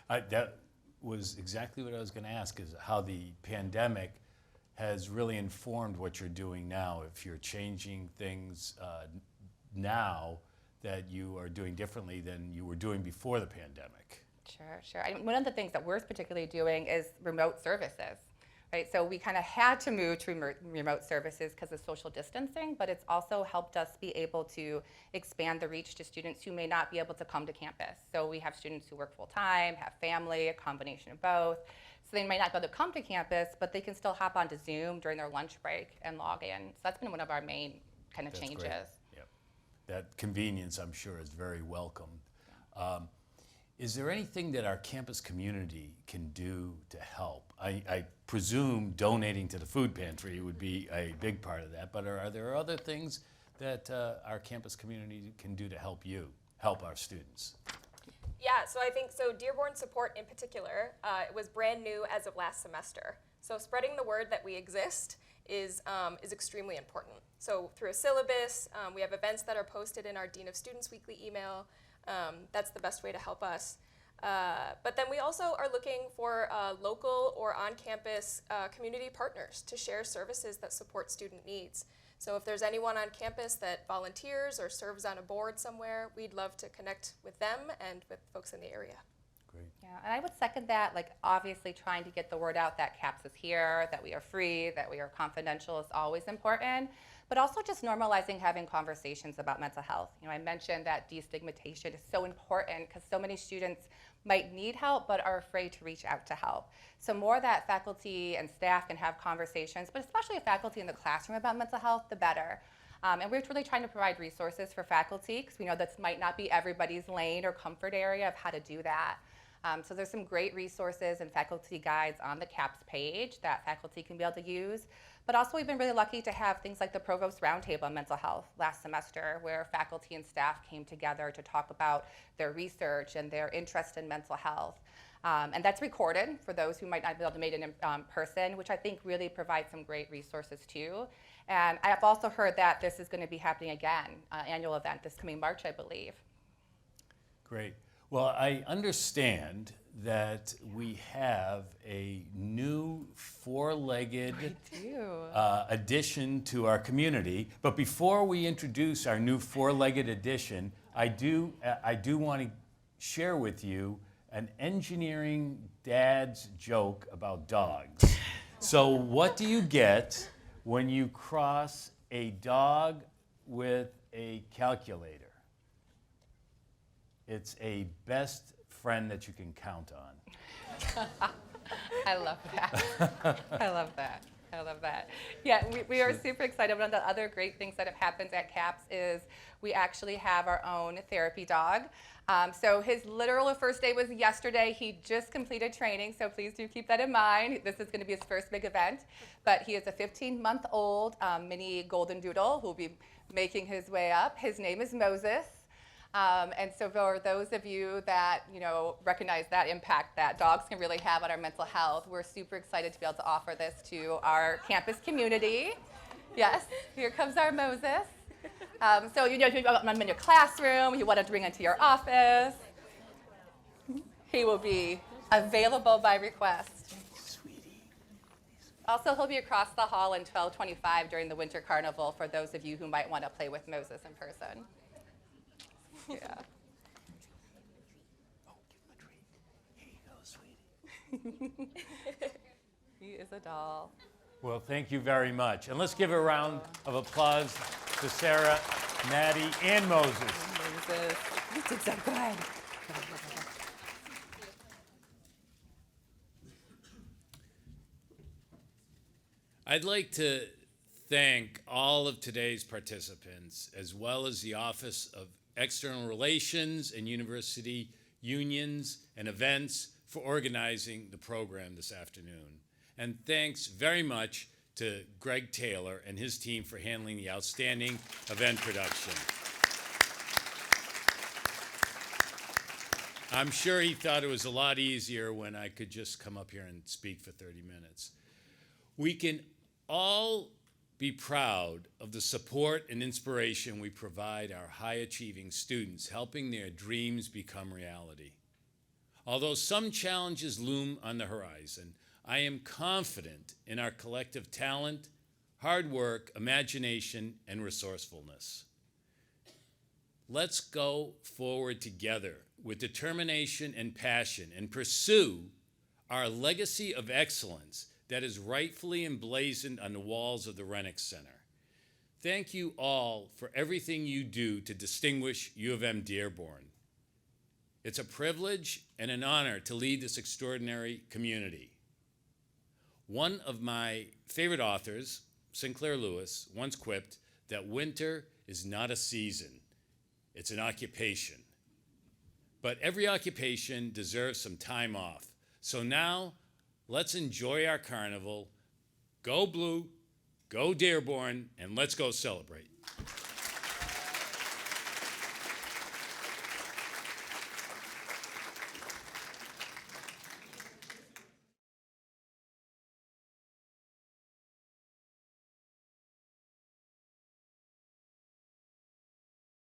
That was exactly what I was going to ask, is how the pandemic has really informed what you're doing now. If you're changing things now that you are doing differently than you were doing before the pandemic. Sure. One of the things that we're particularly doing is remote services. Right, so we kind of had to move to remote services because of social distancing, but it's also helped us be able to expand the reach to students who may not be able to come to campus. So we have students who work full-time, have family, a combination of both. So they might not be able to come to campus, but they can still hop onto Zoom during their lunch break and log in. So that's been one of our main kind of changes. Great. Yep. That convenience, I'm sure, is very welcome. Yeah. Is there anything that our campus community can do to help? I presume donating to the food pantry would be a big part of that, but are there other things that our campus community can do to help our students? Yeah, so I think Dearborn Support in particular, it was brand new as of last semester. So spreading the word that we exist is extremely important. So through a syllabus, we have events that are posted in our Dean of Students weekly email. That's the best way to help us. But then we also are looking for local or on-campus community partners to share services that support student needs. So if there's anyone on campus that volunteers or serves on a board somewhere, we'd love to connect with them and with folks in the area. Great. Yeah, and I would second that, like obviously trying to get the word out that CAPS is here, that we are free, that we are confidential is always important, but also just normalizing having conversations about mental health. You know, I mentioned that destigmatization is so important because so many students might need help but are afraid to reach out to help. So more that faculty and staff can have conversations, but especially faculty in the classroom about mental health, the better. And we're really trying to provide resources for faculty because we know this might not be everybody's lane or comfort area of how to do that. So there's some great resources and faculty guides on the CAPS page that faculty can be able to use. But also we've been really lucky to have things like the Provost Roundtable on Mental Health last semester, where faculty and staff came together to talk about their research and their interest in mental health. And that's recorded for those who might not be able to make it in person, which I think really provides some great resources too. And I've also heard that this is going to be happening again, annual event this coming March, I believe. Great. Well, I understand that we have a new four-legged addition to our community. But before we introduce our new four-legged addition, I do want to share with you an engineering dad's joke about dogs. So what do you get when you cross a dog with a calculator? It's a best friend that you can count on. I love that. I love that. I love that. Yeah, we are super excited. One of the other great things that have happened at CAPS is we actually have our own therapy dog. So his literal first day was yesterday. He just completed training, so please do keep that in mind. This is going to be his first big event. But he is a 15-month-old mini golden doodle who will be making his way up. His name is Moses. And so for those of you that recognize that impact that dogs can really have on our mental health, we're super excited to be able to offer this to our campus community. Yes, here comes our Moses. So if you want him in your classroom, you want to bring him to your office, he will be available by request. Also, he'll be across the hall in 1225 during the Winter Carnival for those of you who might want to play with Moses in person. Yeah. Oh, give him a treat. Here you go, sweetie. He is a doll. Well, thank you very much. And let's give a round of applause to Sarah, Maddie, and Moses. Moses, you did so good. I'd like to thank all of today's participants, as well as the Office of External Relations and University Unions and Events for organizing the program this afternoon. And thanks very much to Greg Taylor and his team for handling the outstanding event production. I'm sure he thought it was a lot easier when I could just come up here and speak for 30 minutes. We can all be proud of the support and inspiration we provide our high-achieving students, helping their dreams become reality. Although some challenges loom on the horizon, I am confident in our collective talent, hard work, imagination, and resourcefulness. Let's go forward together with determination and passion and pursue our legacy of excellence that is rightfully emblazoned on the walls of the Rennick Center. Thank you all for everything you do to distinguish U of M-Dearborn. It's a privilege and an honor to lead this extraordinary community. One of my favorite authors, Sinclair Lewis, once quipped that winter is not a season, it's an occupation. But every occupation deserves some time off. So now, let's enjoy our carnival. Go Blue, go Dearborn, and let's go celebrate.